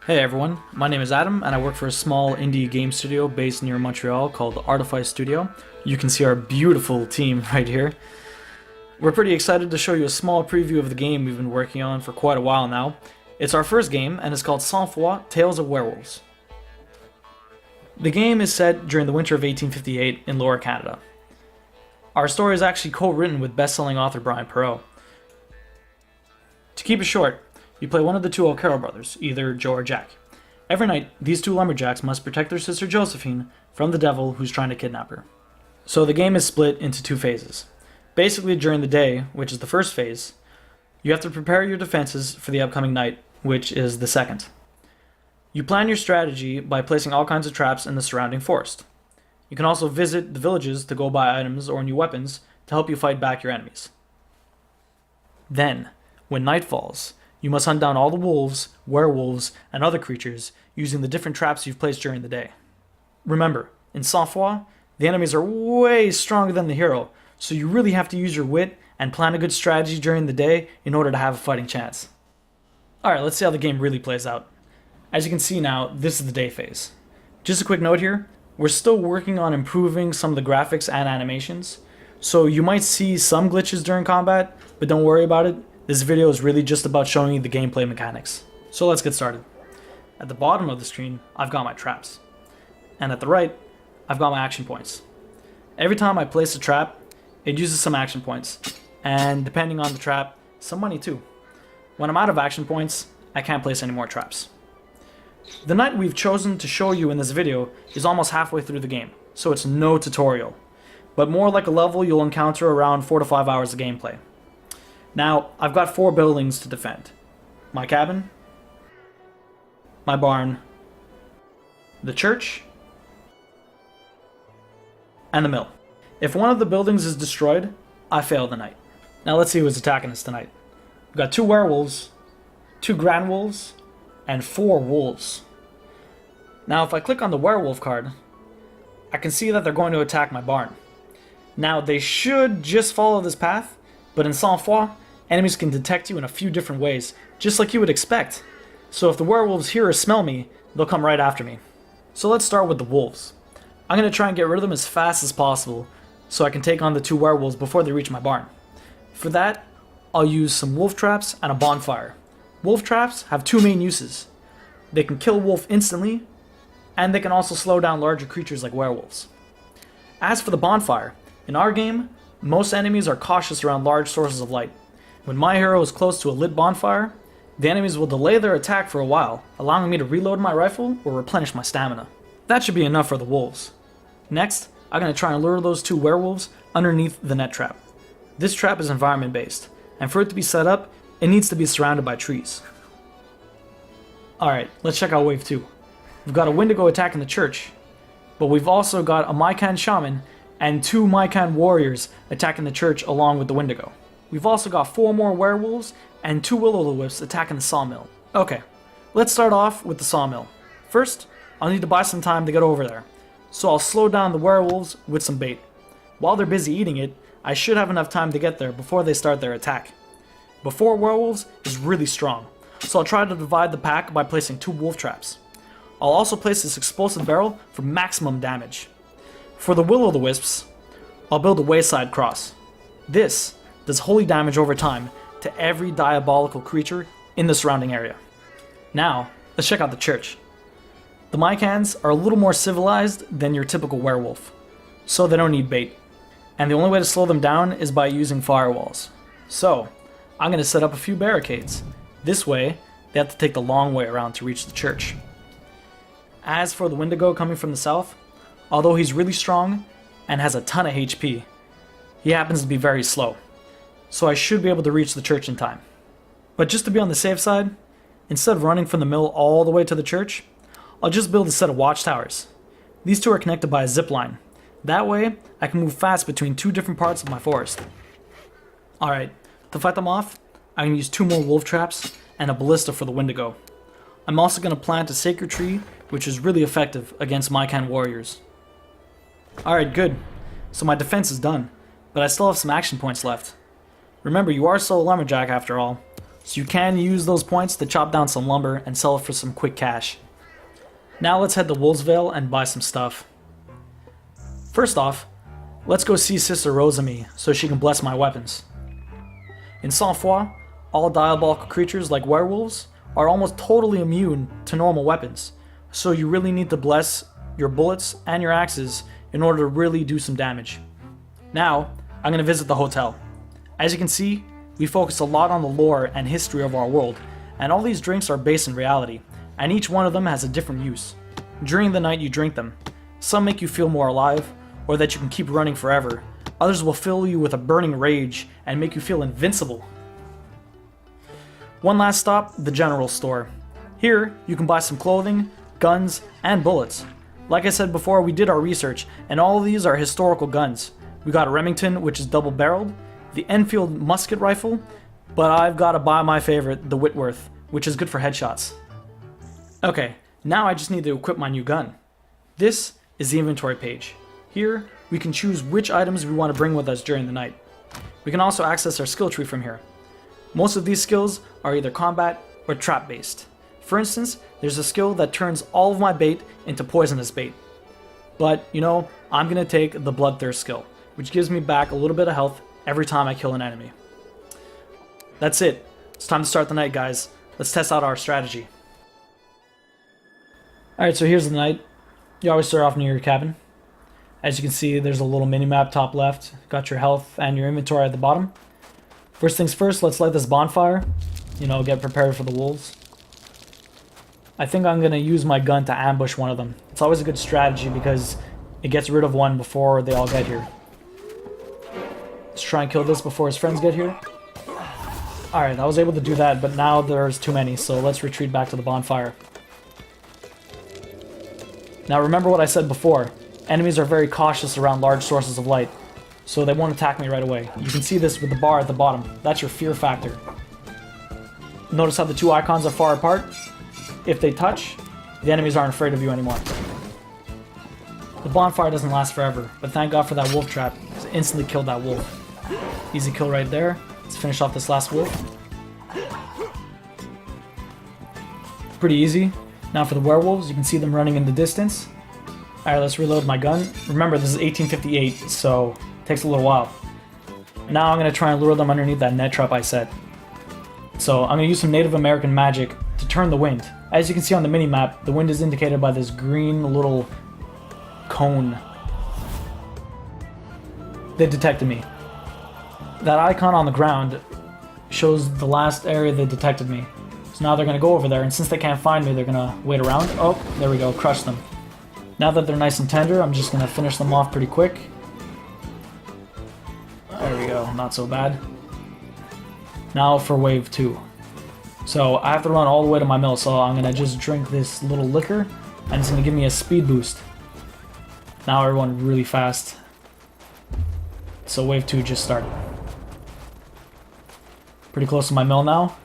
Hey everyone, my name is Adam and I work for a small indie game studio based near Montreal called Artifice Studio. You can see our beautiful team right here. We're pretty excited to show you a small preview of the game we've been working on for quite a while now. It's our first game and it's called Sang-Froid, Tales of Werewolves. The game is set during the winter of 1858 in Lower Canada. Our story is actually co-written with best-selling author Bryan Perro. To keep it short, you play one of the two O'Carroll brothers, either Joe or Jack. Every night, these two lumberjacks must protect their sister Josephine from the devil who's trying to kidnap her. So the game is split into two phases. Basically, during the day, which is the first phase, you have to prepare your defenses for the upcoming night, which is the second. You plan your strategy by placing all kinds of traps in the surrounding forest. You can also visit the villages to go buy items or new weapons to help you fight back your enemies. Then, when night falls, you must hunt down all the wolves, werewolves, and other creatures using the different traps you've placed during the day. Remember, in Sang-Froid, the enemies are way stronger than the hero, so you really have to use your wit and plan a good strategy during the day in order to have a fighting chance. Alright, let's see how the game really plays out. As you can see now, this is the day phase. Just a quick note here, we're still working on improving some of the graphics and animations, so you might see some glitches during combat, but don't worry about it. This video is really just about showing you the gameplay mechanics. So let's get started. At the bottom of the screen, I've got my traps. And at the right, I've got my action points. Every time I place a trap, it uses some action points. And depending on the trap, some money too. When I'm out of action points, I can't place any more traps. The night we've chosen to show you in this video is almost halfway through the game, so it's no tutorial, but more like a level you'll encounter around 4 to 5 hours of gameplay. Now, I've got 4 buildings to defend. My cabin, my barn, the church, and the mill. If one of the buildings is destroyed, I fail the night. Now let's see who's attacking us tonight. We've got 2 werewolves, 2 grand wolves, and 4 wolves. Now if I click on the werewolf card, I can see that they're going to attack my barn. Now they should just follow this path, but in Sang-Froid, enemies can detect you in a few different ways, just like you would expect. So if the werewolves hear or smell me, they'll come right after me. So let's start with the wolves. I'm going to try and get rid of them as fast as possible, so I can take on the 2 werewolves before they reach my barn. For that, I'll use some wolf traps and a bonfire. Wolf traps have 2 main uses. They can kill a wolf instantly, and they can also slow down larger creatures like werewolves. As for the bonfire, in our game, most enemies are cautious around large sources of light. When my hero is close to a lit bonfire, the enemies will delay their attack for a while, allowing me to reload my rifle or replenish my stamina. That should be enough for the wolves. Next, I'm going to try and lure those 2 werewolves underneath the net trap. This trap is environment based, and for it to be set up, it needs to be surrounded by trees. Alright, let's check out wave 2. We've got a Wendigo attacking the church, but we've also got a Mycan shaman and 2 Mycan warriors attacking the church along with the Wendigo. We've also got 4 more werewolves and 2 will-o'-the-wisps attacking the sawmill. Okay, let's start off with the sawmill. First, I'll need to buy some time to get over there, so I'll slow down the werewolves with some bait. While they're busy eating it, I should have enough time to get there before they start their attack. But 4 werewolves is really strong, so I'll try to divide the pack by placing 2 wolf traps. I'll also place this explosive barrel for maximum damage. For the will-o'-the-wisps, I'll build a wayside cross. This does holy damage over time to every diabolical creature in the surrounding area. Now, let's check out the church. The Mycans are a little more civilized than your typical werewolf, so they don't need bait. And the only way to slow them down is by using firewalls. So, I'm going to set up a few barricades. This way, they have to take the long way around to reach the church. As for the Wendigo coming from the south, although he's really strong and has a ton of HP, he happens to be very slow, so I should be able to reach the church in time. But just to be on the safe side, instead of running from the mill all the way to the church, I'll just build a set of watchtowers. These 2 are connected by a zip line. That way, I can move fast between 2 different parts of my forest. Alright, to fight them off, I can use 2 more wolf traps and a ballista for the Wendigo. I'm also going to plant a sacred tree, which is really effective against Mycan warriors. Alright, good. So my defense is done, but I still have some action points left. Remember, you are still a lumberjack after all. so you can use those points to chop down some lumber and sell it for some quick cash. Now let's head to Wolvesvale and buy some stuff. First off, let's go see Sister Rosamy so she can bless my weapons. In Sang-Froid, all diabolical creatures like werewolves are almost totally immune to normal weapons, so you really need to bless your bullets and your axes in order to really do some damage. Now, I'm going to visit the hotel. As you can see, we focus a lot on the lore and history of our world, and all these drinks are based in reality, and each one of them has a different use. During the night you drink them. Some make you feel more alive, or that you can keep running forever. Others will fill you with a burning rage and make you feel invincible. One last stop, the general store. Here, you can buy some clothing, guns, and bullets. Like I said before, we did our research, and all of these are historical guns. We got a Remington, which is double-barreled, the Enfield musket rifle, but I've got to buy my favorite, the Whitworth, which is good for headshots. Okay, now I just need to equip my new gun. This is the inventory page. Here, we can choose which items we want to bring with us during the night. We can also access our skill tree from here. Most of these skills are either combat or trap based. For instance, there's a skill that turns all of my bait into poisonous bait. But, you know, I'm going to take the Bloodthirst skill, which gives me back a little bit of health every time I kill an enemy. That's it. It's time to start the night, guys. Let's test out our strategy. Alright, so here's the night. You always start off near your cabin. As you can see, there's a little mini-map top left. Got your health and your inventory at the bottom. First things first, let's light this bonfire. You know, get prepared for the wolves. I think I'm going to use my gun to ambush one of them. It's always a good strategy because it gets rid of one before they all get here. Let's try and kill this before his friends get here. Alright, I was able to do that, but now there's too many, so let's retreat back to the bonfire. Now remember what I said before. Enemies are very cautious around large sources of light, so they won't attack me right away. You can see this with the bar at the bottom. That's your fear factor. Notice how the two icons are far apart? If they touch, the enemies aren't afraid of you anymore. The bonfire doesn't last forever, but thank God for that wolf trap. It instantly killed that wolf. Easy kill right there. Let's finish off this last wolf. Pretty easy. Now for the werewolves, you can see them running in the distance. Alright, let's reload my gun. Remember, this is 1858, so it takes a little while. Now I'm going to try and lure them underneath that net trap I set. So I'm going to use some Native American magic to turn the wind. As you can see on the mini-map, the wind is indicated by this green little cone. They detected me. That icon on the ground shows the last area they detected me. So now they're going to go over there, and since they can't find me, they're going to wait around. Oh, there we go, crush them. Now that they're nice and tender, I'm just going to finish them off pretty quick. There we go, not so bad. Now for wave 2. So I have to run all the way to my mill, so I'm going to just drink this little liquor, and it's going to give me a speed boost. Now everyone really fast. So wave 2 just started. Pretty close to my mill now.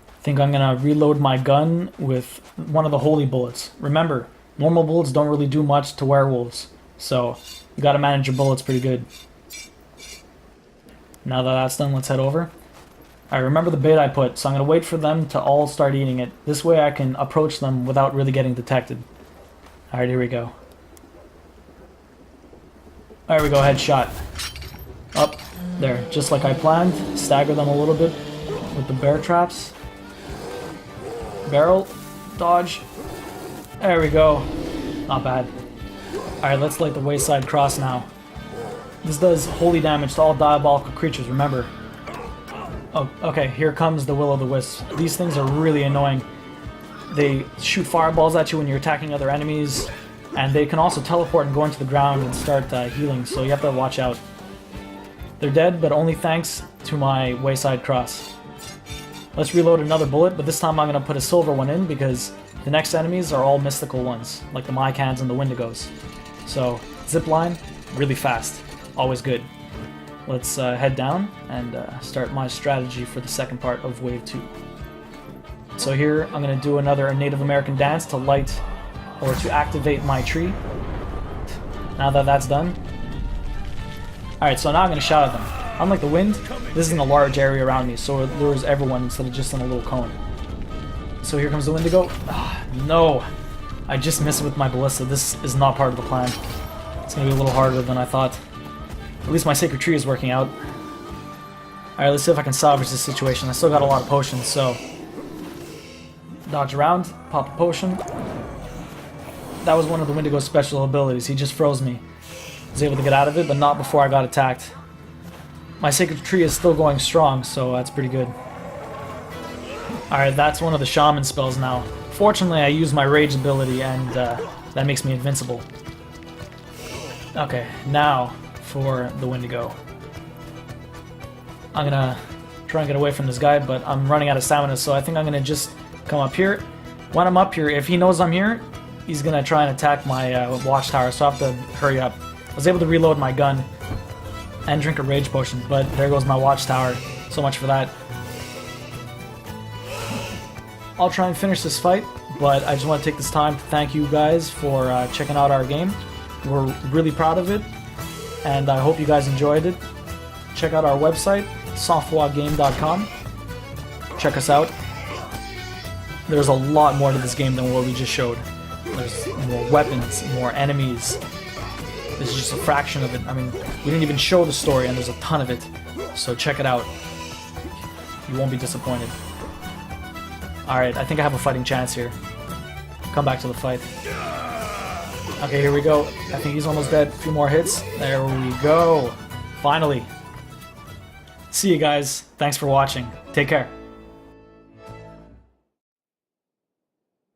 I think I'm going to reload my gun with one of the holy bullets. Remember, normal bullets don't really do much to werewolves, so you got to manage your bullets pretty good. Now that that's done, let's head over. Alright, remember the bait I put, so I'm going to wait for them to all start eating it. This way I can approach them without really getting detected. Alright, here we go. There we go, headshot. Up there, just like I planned. Stagger them a little bit with the bear traps. Barrel, dodge. There we go. Not bad. Alright, let's light the wayside cross now. This does holy damage to all diabolical creatures, remember. Oh, okay, here comes the will-o'-the-wisp. These things are really annoying. They shoot fireballs at you when you're attacking other enemies, and they can also teleport and go into the ground and start healing, so you have to watch out. They're dead, but only thanks to my wayside cross. Let's reload another bullet, but this time I'm going to put a silver one in because the next enemies are all mystical ones, like the Mycans and the Wendigos. So, zipline, really fast. Always good. Let's head down and start my strategy for the second part of Wave 2. So here, I'm going to do another Native American dance to light, or to activate my tree. Now that that's done. Alright, so now I'm going to shout at them. Unlike the wind, This is in a large area around me, so it lures everyone instead of just in a little cone. So here comes the Wendigo. Ah, no! I just missed it with my ballista. This is not part of the plan. It's gonna be a little harder than I thought. At least my sacred tree is working out. Alright, let's see if I can salvage this situation. I still got a lot of potions, so... Dodge around, pop a potion. That was one of the Wendigo's special abilities. He just froze me. I was able to get out of it, but not before I got attacked. My sacred tree is still going strong, so that's pretty good. Alright, that's one of the shaman spells now. Fortunately, I use my rage ability, and that makes me invincible. Okay, now for the Wendigo. I'm gonna try and get away from this guy, but I'm running out of stamina, so I think I'm gonna just come up here. When I'm up here, if he knows I'm here, he's gonna try and attack my watchtower, so I have to hurry up. I was able to reload my gun and drink a rage potion, but there goes my watchtower. So much for that. I'll try and finish this fight, but I just want to take this time to thank you guys for checking out our game. We're really proud of it, and I hope you guys enjoyed it. Check out our website, sang-froid.com. Check us out. There's a lot more to this game than what we just showed. There's more weapons, more enemies. This is just a fraction of it. I mean, we didn't even show the story, and there's a ton of it. So check it out. You won't be disappointed. Alright, I think I have a fighting chance here. Come back to the fight. Okay, here we go. I think he's almost dead. A few more hits. There we go. Finally. See you guys. Thanks for watching. Take care.